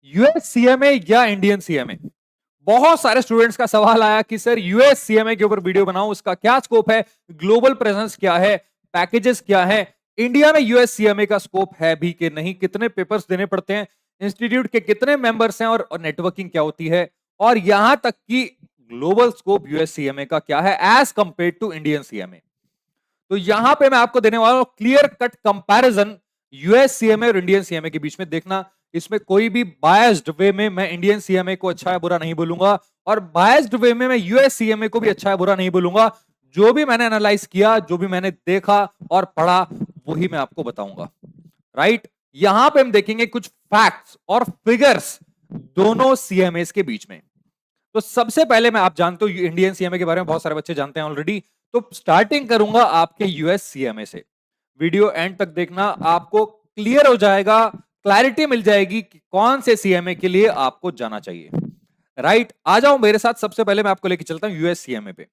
US CMA या Indian CMA? बहुत सारे स्टूडेंट्स का सवाल आया कि सर यूएस सीएमए के ऊपर वीडियो बनाऊं, उसका क्या स्कोप है, ग्लोबल प्रेजेंस क्या है, पैकेजेस क्या है, इंडिया में यूएस सीएमए का स्कोप है भी कि नहीं, कितने पेपर्स देने पड़ते हैं, इंस्टीट्यूट के कितने मेंबर्स हैं और नेटवर्किंग क्या होती है, और यहां तक कि ग्लोबल स्कोप यूएस सीएमए का क्या है as compare to Indian CMA. तो यहां पे मैं आपको देने वाला हूं clear cut comparison US CMA और इंडियन सीएमए के बीच में। देखना, इसमें कोई भी बायस्ड वे में मैं इंडियन सीएमए को अच्छा है बुरा नहीं बोलूंगा, और बायस्ड वे में मैं यूएस सीएमए को भी अच्छा है बुरा नहीं बोलूंगा। जो भी मैंने एनालाइज किया, जो भी मैंने देखा और पढ़ा, वही मैं आपको बताऊंगा। राइट, यहां पे हम देखेंगे कुछ फैक्ट्स और फिगर्स दोनों सीएमए के बीच में। तो सबसे पहले मैं, आप जानते हो इंडियन सीएमए के बारे में बहुत सारे बच्चे जानते हैं ऑलरेडी, तो स्टार्टिंग करूंगा आपके यूएस सीएमए से। वीडियो एंड तक देखना, आपको क्लियर हो जाएगा, क्लैरिटी मिल जाएगी कि कौन से सीएमए के लिए आपको जाना चाहिए। राइट, आ जाओ मेरे साथ। सबसे पहले मैं आपको लेके चलता हूं यूएस सीएमए पे।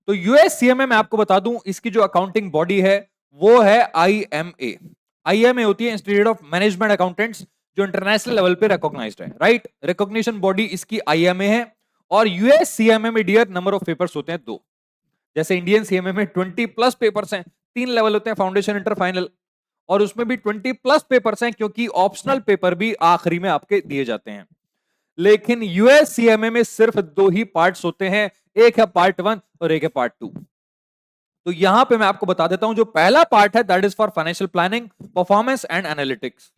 तो यूएस सीएमए मैं आपको बता दूं, इसकी जो अकाउंटिंग बॉडी है वो है आईएमए। आईएमए होती है इंस्टीट्यूट ऑफ मैनेजमेंट अकाउंटेंट्स, जो इंटरनेशनल लेवल पे रिकॉग्नाइज्ड है। राइट, रिकॉग्निशन बॉडी इसकी आईएमए है। और यूएस सीएमए में डियर नंबर ऑफ पेपर्स होते हैं 2। जैसे इंडियन सीएमए में 20+ पेपर्स हैं, 3 लेवल होते हैं, फाउंडेशन, इंटर, फाइनल, और उसमें भी 20+ पेपर्स हैं क्योंकि ऑप्शनल पेपर भी आखिरी में आपके दिए जाते हैं। लेकिन यूएस सीएमए में सिर्फ 2 ही पार्ट्स होते हैं, एक है पार्ट 1 और एक है पार्ट 2। तो यहां पे मैं आपको बता देता हूं, जो पहला पार्ट है that is for financial planning, performance and analytics,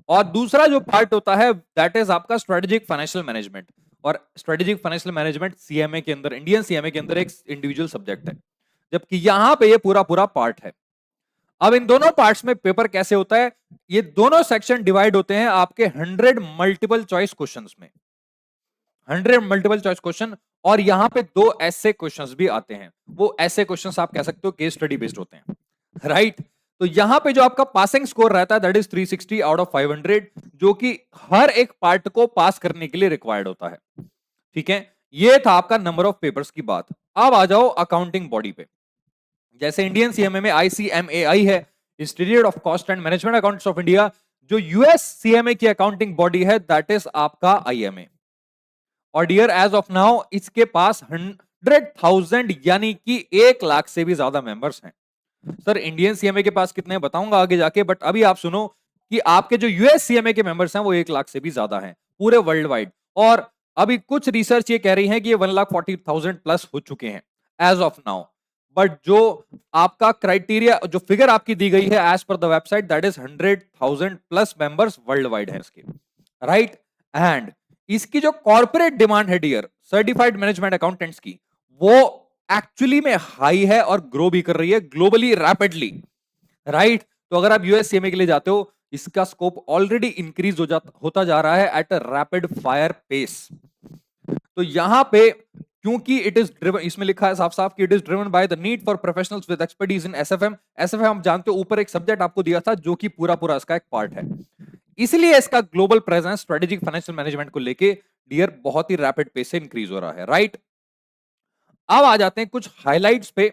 और दूसरा जो पार्ट होता है दैट इज आपका स्ट्रेटेजिक फाइनेंशियल मैनेजमेंट। और स्ट्रेटेजिक फाइनेंशियल मैनेजमेंट सीएमए के अंदर, इंडियन सीएमए के अंदर एक इंडिविजुअल सब्जेक्ट है, जबकि यहां पे ये पूरा पूरा पार्ट है। अब इन दोनों पार्ट्स में पेपर कैसे होता है, ये दोनों सेक्शन डिवाइड होते हैं आपके 100 मल्टीपल चॉइस क्वेश्चंस में, 100 मल्टीपल चॉइस क्वेश्चन, और यहां पे 2 ऐसे क्वेश्चंस भी आते हैं। वो ऐसे क्वेश्चंस आप कह सकते हो केस स्टडी बेस्ड होते हैं। राइट, तो यहां पे जो आपका पासिंग स्कोर रहता है दैट इज 360 आउट ऑफ 500, जो कि हर एक पार्ट को पास करने के लिए रिक्वायर्ड होता है। ठीक है, ये था आपका नंबर ऑफ पेपर्स की बात। अब आ जाओ अकाउंटिंग बॉडी पे। जैसे इंडियन सीएमए में आईसीएमएआई है, institute of cost and management accounts of India, जो यूएस सीएमए की अकाउंटिंग बॉडी है दैट इज आपका आईएमए। और डियर एज ऑफ नाउ इसके पास 100,000 यानी कि 1 लाख से भी ज्यादा मेंबर्स हैं। सर इंडियन सीएमए के पास कितने हैं बताऊंगा आगे जाके, बट अभी आप सुनो कि आपके जो यूएस सीएमए के मेंबर्स हैं वो 1 लाख से भी ज्यादा हैं पूरे वर्ल्ड वाइड। और अभी कुछ रिसर्च ये कह रही है कि ये 1,40,000 प्लस हो चुके हैं एज ऑफ नाउ। बट जो आपका क्राइटेरिया, जो फिगर आपकी दी गई है as per the website, that is 100,000 plus members world wide है इसके। राइट, एंड इसकी जो कॉर्पोरेट डिमांड है डियर सर्टिफाइड मैनेजमेंट अकाउंटेंट्स की, वो एक्चुअली में हाई है और ग्रो भी कर रही है ग्लोबली रैपिडली। राइट, तो अगर आप यूएस सीएमए के लिए जाते हो, इसका स्कोप ऑलरेडी इंक्रीज होता जा रहा है at a rapid fire pace. तो यहां पे क्योंकि इट इज ड्रिवन, इसमें लिखा है साफ साफ कि it is driven by the need for professionals with expertise in SFM. SFM हम जानते हो ऊपर एक सब्जेक्ट आपको दिया था जो कि पूरा पूरा इसका एक पार्ट है, इसलिए इसका global presence strategic financial management को लेके डियर बहुत ही रैपिड पेस से इंक्रीज हो रहा है। राइट, अब आ जाते हैं कुछ हाइलाइट्स पे।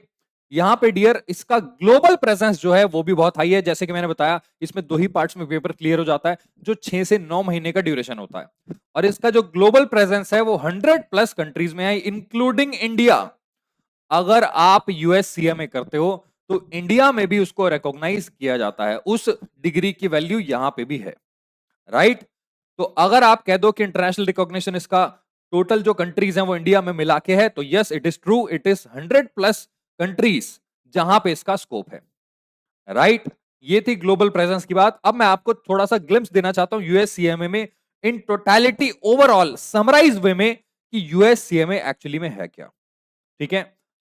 यहां पे डियर इसका ग्लोबल प्रेजेंस जो है वो भी बहुत हाई है। जैसे कि मैंने बताया, इसमें 2 ही पार्ट्स में पेपर क्लियर हो जाता है, जो 6 से 9 महीने का ड्यूरेशन होता है। और इसका जो ग्लोबल प्रेजेंस है वो 100+ कंट्रीज में है, इंक्लूडिंग इंडिया। अगर आप यूएस सीएमए करते हो तो इंडिया में भी उसको रिकॉग्नाइज किया जाता है, उस डिग्री की वैल्यू यहां पे भी है। राइट, तो अगर आप कह दो कि इंटरनेशनल रिकॉग्निशन इसका टोटल जो कंट्रीज हैं वो इंडिया में मिला के है, तो yes it is true, it is 100+ countries जहां पे इसका स्कोप है। राइट, ये थी ग्लोबल प्रेजेंस की बात। अब मैं आपको थोड़ा सा ग्लिम्स देना चाहता हूं यूएस सीएमए में इन टोटलिटी, ओवरऑल समराइज वे में, कि यूएस सीएमए एक्चुअली में है क्या। ठीक है,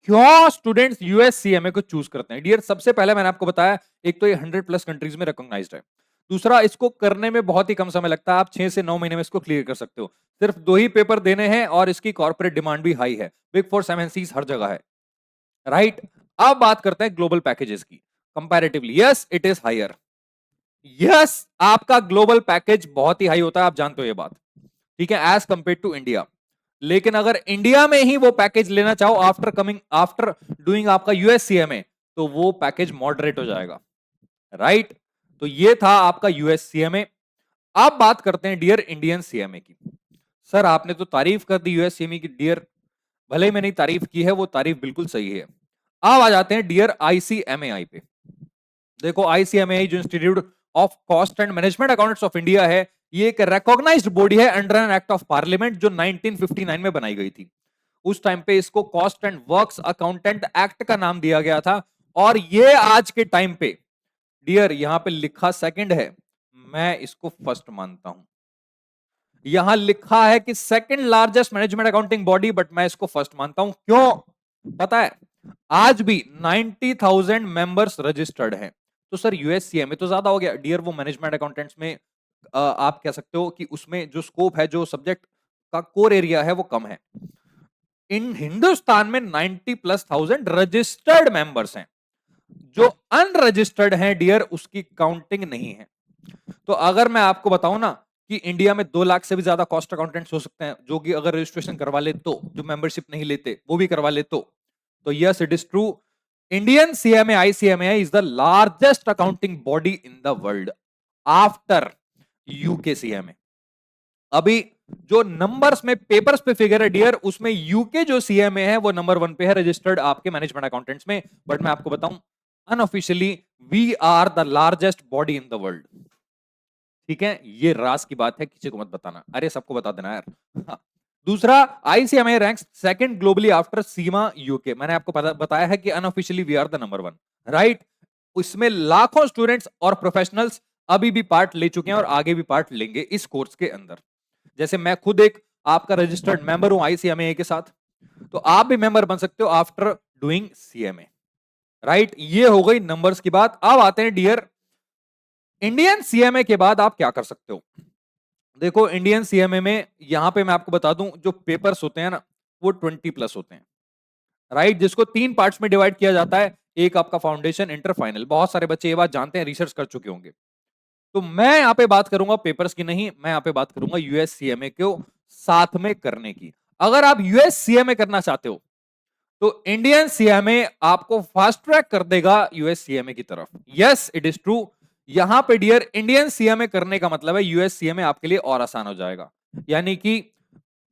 क्यों स्टूडेंट्स यूएस सीएमए को चूज करते हैं। डियर सबसे पहले मैंने आपको बताया, एक तो ये 100+ कंट्रीज में रिकॉग्नाइज्ड है, दूसरा इसको करने में बहुत ही कम समय लगता है, आप 6 से 9 महीने में इसको क्लियर कर सकते हो, सिर्फ 2 ही पेपर देने हैं, और इसकी कॉर्पोरेट डिमांड भी हाई है, बिग 4 MNCs हर जगह है। राइट, अब बात करते हैं ग्लोबल पैकेजेस की। Comparatively yes it is higher, yes आपका ग्लोबल पैकेज बहुत ही हाई होता है, आप जानते हो ये बात। ठीक है, एज कंपेयर टू इंडिया। लेकिन अगर इंडिया में ही वो पैकेज लेना चाहो आफ्टर डूइंग आपका यूएस सीएमए, तो वो पैकेज मॉडरेट हो जाएगा। राइट, तो ये था आपका यूएस सीएमए। अब बात करते हैं डियर इंडियन सीएमए की। सर आपने तो तारीफ कर दी यूएस सीएमए की डियर, भले ही मैंने तारीफ की है, वो तारीफ बिल्कुल सही है। अब आ जाते हैं डियर आईसीएमएआई पे। देखो आईसीएमएआई जो institute of cost and management accounts of India है, ये एक रिकॉग्नाइज्ड बॉडी है under an act of parliament जो 1959 में बनाई गई थी। उस टाइम पे इसको cost and works accountant act का नाम दिया गया था। और ये आज के टाइम पे डियर यहां पे लिखा सेकंड है, मैं इसको फर्स्ट मानता हूं। यहां लिखा है कि second largest management accounting body, but मैं इसको फर्स्ट मानता हूं। क्यों पता है? आज भी 90,000 मेंबर्स रजिस्टर्ड हैं। तो सर यूएससीए में तो ज्यादा हो गया डियर, वो मैनेजमेंट अकाउंटेंट्स में आप कह सकते हो कि उसमें जो स्कोप है, जो सब्जेक्ट का कोर एरिया है, वो कम है। इन हिंदुस्तान में 90+ थाउजेंड रजिस्टर्ड मेंबर्स हैं। जो अनरजिस्टर्ड हैं डियर, उसकी काउंटिंग नहीं है। तो अगर मैं आपको बताऊं ना कि इंडिया में 2 लाख से भी ज्यादा कॉस्ट अकाउंटेंट्स हो सकते हैं, जो कि अगर रजिस्ट्रेशन करवा ले तो, जो मेंबरशिप नहीं लेते वो भी करवा ले तो yes it is true. Indian CMA ICMA is the largest accounting body in the world after UK CMA. अभी जो नंबर्स में पेपर्स पे फिगर है डियर, उसमें यूके जो सीएमए है वो नंबर 1 पे है रजिस्टर्ड आपके मैनेजमेंट अकाउंटेंट्स में। बट मैं आपको बताऊं unofficially we are the largest body in the world. ठीक है, ये राज की बात है, किसी को मत बताना, अरे सबको बता देना यार। हाँ। दूसरा, ICMA ranks second globally after CIMA UK. मैंने आपको बताया है कि unofficially we are the number 1, right. इसमें लाखों स्टूडेंट्स और प्रोफेशनल्स अभी भी पार्ट ले चुके हैं और आगे भी पार्ट लेंगे इस कोर्स के अंदर। जैसे मैं खुद एक आपका रजिस्टर्ड मेंबर हूं आईसीएमए के साथ, तो आप भी मेंबर बन सकते हो आफ्टर डूइंग सीएमए, राइट। ये हो गई नंबर्स की बात। अब आते हैं डियर इंडियन सीएमए के बाद आप क्या कर सकते हो। देखो इंडियन सीएमए में यहां पे मैं आपको बता दूं, जो पेपर्स होते हैं ना वो 20+ होते हैं, राइट, जिसको 3 पार्ट्स में डिवाइड किया जाता है। एक आपका फाउंडेशन, इंटर, फाइनल। बहुत सारे बच्चे ये बात जानते हैं, रिसर्च कर चुके होंगे। तो मैं यहां पे बात करूंगा पेपर्स की नहीं, मैं यहां पे बात करूंगा यूएस सीएमए को साथ में करने की। अगर आप यूएस सीएमए करना चाहते हो तो इंडियन सीएमए आपको फास्ट ट्रैक कर देगा यूएस सीएमए की तरफ। Yes it is true. यहां पे डियर इंडियन सीएमए करने का मतलब है यूएस सीएमए आपके लिए और आसान हो जाएगा। यानी कि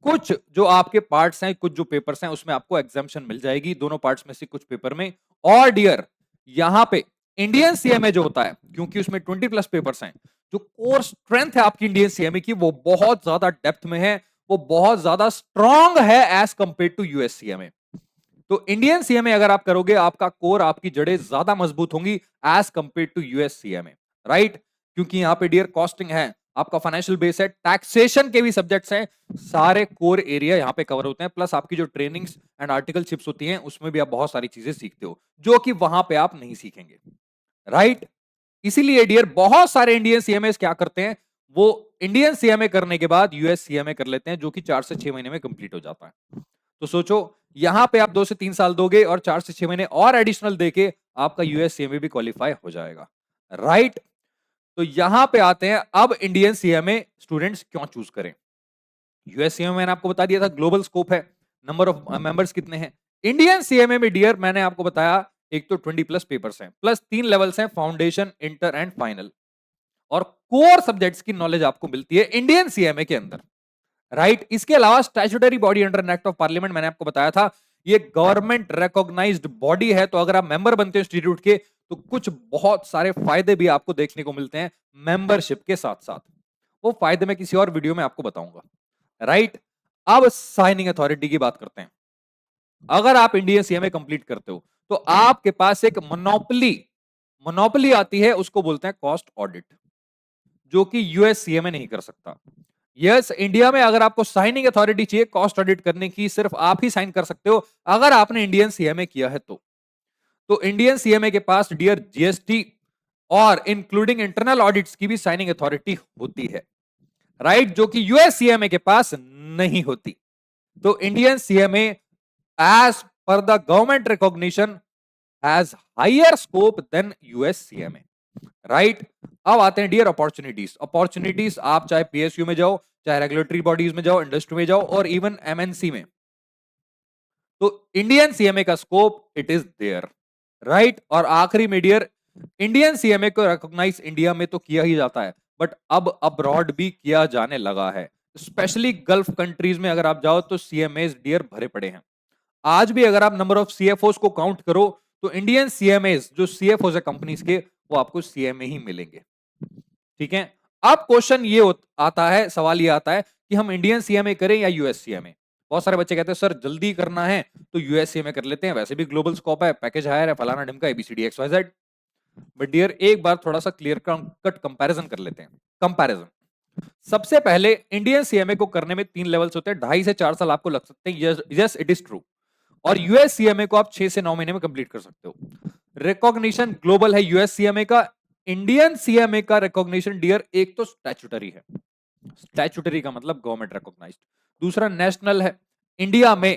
कुछ जो आपके पार्ट्स हैं, कुछ जो पेपर्स हैं, उसमें आपको एग्जाम्पशन मिल जाएगी, दोनों पार्ट्स में से कुछ पेपर में। और डियर यहां पे इंडियन सीएमए जो होता है, क्योंकि उसमें 20+ पेपर्स हैं, जो कोर स्ट्रेंथ है आपकी इंडियन सीएमए की, वो बहुत ज्यादा डेप्थ में है, वो बहुत ज्यादा स्ट्रांग है as compare to US CMA. तो इंडियन सीएमए अगर आप करोगे, आपका कोर, आपकी जड़ें ज्यादा मजबूत होंगी as compare to US CMA, right. क्योंकि यहां पे डियर कॉस्टिंग है, आपका फाइनेंशियल बेस है, टैक्सेशन के भी सब्जेक्ट्स हैं, सारे कोर एरिया यहां पे कवर होते हैं। प्लस आपकी जो ट्रेनिंग्स एंड आर्टिकलशिप्स होती हैं, उसमें भी आप बहुत सारी चीजें सीखते हो जो कि वहां पे आप नहीं सीखेंगे, राइट। इसीलिए डियर बहुत सारे इंडियन सीएमए क्या करते हैं, वो इंडियन सीएमए करने के बाद यूएस सीएमए कर लेते हैं, जो कि 4 से 6 महीने में कंप्लीट हो जाता है। तो सोचो यहां पे आप 2 से 3 साल दोगे और 4 से 6 महीने और एडिशनल देके आपका यूएस सीएमए भी क्वालिफाई हो जाएगा, राइट। तो यहां पे आते हैं अब इंडियन सीएमए स्टूडेंट्स क्यों चूज करें। यूएस सीएमए मैंने आपको बता दिया था, ग्लोबल स्कोप है, नंबर ऑफ मेंबर्स कितने हैं। इंडियन सीएमए में डियर मैंने आपको बताया एक तो 20+ पेपर्स हैं, प्लस 3 लेवल्स हैं, फाउंडेशन, इंटर एंड फाइनल। और कोर सब्जेक्ट्स की नॉलेज आपको मिलती है इंडियन सीएमए के अंदर, राइट। इसके अलावा statutory body under act of parliament, मैंने आपको बताया था, ये गवर्नमेंट रिकॉग्नाइज्ड बॉडी है। तो अगर आप मेंबर बनते हो इंस्टीट्यूट के, तो कुछ बहुत सारे फायदे भी आपको देखने को मिलते हैं मेंबरशिप के साथ साथ। वो फायदे मैं किसी और वीडियो में आपको बताऊंगा, राइट। अब साइनिंग अथॉरिटी की बात करते हैं। अगर आप इंडियन सीएमए कंप्लीट करते हो तो आपके पास एक मोनोपोली आती है, उसको बोलते हैं कॉस्ट ऑडिट, जो कि यूएस सीएमए नहीं कर सकता। यस इंडिया में अगर आपको साइनिंग अथॉरिटी चाहिए कॉस्ट ऑडिट करने की, सिर्फ आप ही साइन कर सकते हो अगर आपने इंडियन सीएमए किया है तो इंडियन सीएमए के पास डियर जीएसटी और इंक्लूडिंग इंटरनल ऑडिट्स की भी साइनिंग अथॉरिटी होती है, राइट, जो कि यूएस सीएमए के पास नहीं होती। तो Indian CMA as per the government recognition has higher scope than US CMA, right. अब आते हैं डियर अपॉर्चुनिटीज। अपॉर्चुनिटीज आप चाहे पीएसयू में जाओ, चाहे रेगुलेटरी बॉडीज में जाओ, इंडस्ट्री में जाओ, और इवन एमएनसी में, तो इंडियन सीएमए का scope it is there, right. और आखिरी में डियर इंडियन सीएमए को रिकॉग्नाइज इंडिया में तो किया ही जाता है, बट अब अब्रॉड भी किया जाने लगा है। स्पेशली गल्फ कंट्रीज में अगर आप जाओ तो सीएमएस डियर भरे पड़े हैं। आज भी अगर आप नंबर ऑफ सीएफओस को काउंट करो तो इंडियन सीएमएस जो सीएफओस है कंपनीज के, वो आपको सीएमए ही मिलेंगे। ठीक है, अब क्वेश्चन ये आता है, सवाल ये आता है कि हम इंडियन सीएमए करें या यूएस सीएमए। बहुत सारे बच्चे कहते हैं सर जल्दी करना है तो यूएस सीएमए कर लेते हैं, वैसे भी ग्लोबल स्कोप है, पैकेज हायर है, फलाना ढिमका एबीसीडी एक्सवाईजेड। बट डियर एक बार थोड़ा सा क्लियर कट कंपैरिजन कर लेते हैं। कंपैरिजन, सबसे पहले इंडियन सीएमए को करने में 3 लेवल्स होते हैं, 2.5 से 4 साल आपको लग सकते हैं, यस इट इज ट्रू। और यूएस सीएमए को आप 6 से 9 महीने में कंप्लीट कर सकते हो। रिकॉग्निशन ग्लोबल है यूएस सीएमए का। इंडियन सीएमए का रिकॉग्निशन डियर एक तो स्टैट्यूटरी है, स्टैट्यूटरी का मतलब गवर्नमेंट रिकॉग्नाइज्ड, दूसरा नेशनल है। इंडिया में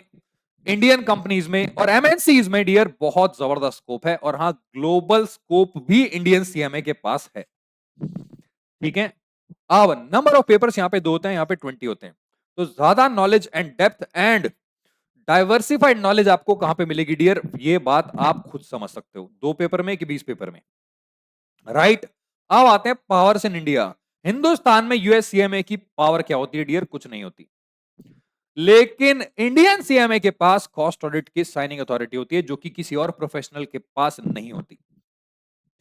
इंडियन कंपनीज में और एमएनसीज में डियर बहुत जबरदस्त स्कोप है, और हाँ ग्लोबल स्कोप भी इंडियन सीएमए के पास है। ठीक है, अब नंबर ऑफ पेपर्स यहां पे 2 होते हैं, यहां पे 20 होते हैं, तो ज्यादा knowledge and depth and diversified knowledge आपको कहां पे मिलेगी डियर, ये बात आप खुद समझ सकते हो, 2 पेपर में कि 20 पेपर में, राइट। अब आते हैं पावर्स इन इंडिया। हिंदुस्तान में यूएस सीएमए की पावर क्या होती है डियर, कुछ नहीं होती। लेकिन इंडियन सीएमए के पास कॉस्ट ऑडिट की साइनिंग अथॉरिटी होती है, जो कि किसी और प्रोफेशनल के पास नहीं होती।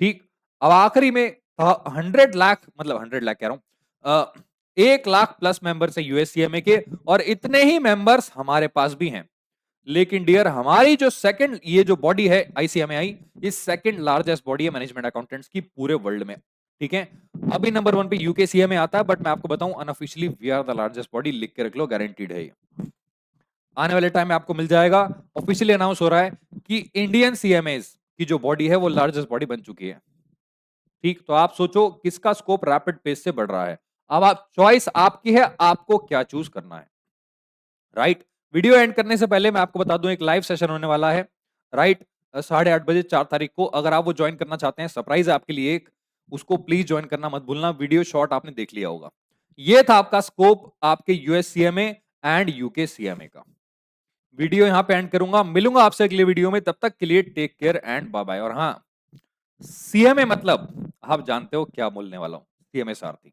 ठीक, अब आखिरी में 100 लाख, मतलब 100 लाख कह रहा हूं, 1 लाख प्लस मेंबर्स है यूएस सीएमए के, और इतने ही मेंबर्स हमारे पास भी हैं। लेकिन डियर हमारी जो सेकंड ये जो बॉडी है आईसीएमएआई, ये सेकंड लार्जेस्ट बॉडी है मैनेजमेंट अकाउंटेंट्स की पूरे वर्ल्ड में। ठीक है, अभी नंबर 1 पे यूके सीएमए आता है, बट मैं आपको बताऊं unofficially we are the largest body, लिख के रख लो, गारंटीड है ये। आने वाले टाइम में आपको मिल जाएगा, ऑफिशियली अनाउंस हो रहा है कि इंडियन सीएमएस की जो बॉडी है वो लार्जेस्ट बॉडी बन चुकी है। ठीक, तो आप सोचो किसका स्कोप रैपिड पेस से बढ़ रहा है। अब आप चॉइस आपकी है, आपको क्या चूज करना है, राइट। वीडियो एंड करने से पहले मैं आपको बता दूं एक लाइव सेशन होने वाला है, राइट, 8:30 बजे 4 तारीख को। अगर आप वो ज्वाइन करना चाहते हैं, सरप्राइज है आपके लिए एक, उसको प्लीज ज्वाइन करना मत भूलना। वीडियो शॉर्ट आपने देख लिया होगा। ये था आपका स्कोप आपके US CMA and UK CMA का। वीडियो यहां पे एंड करूंगा, मिलूंगा आपसे अगले वीडियो में, तब तक के लिए take care and bye bye. और हाँ, सीएमए मतलब आप जानते हो क्या बोलने वाला हूं, सीएमए सारथी।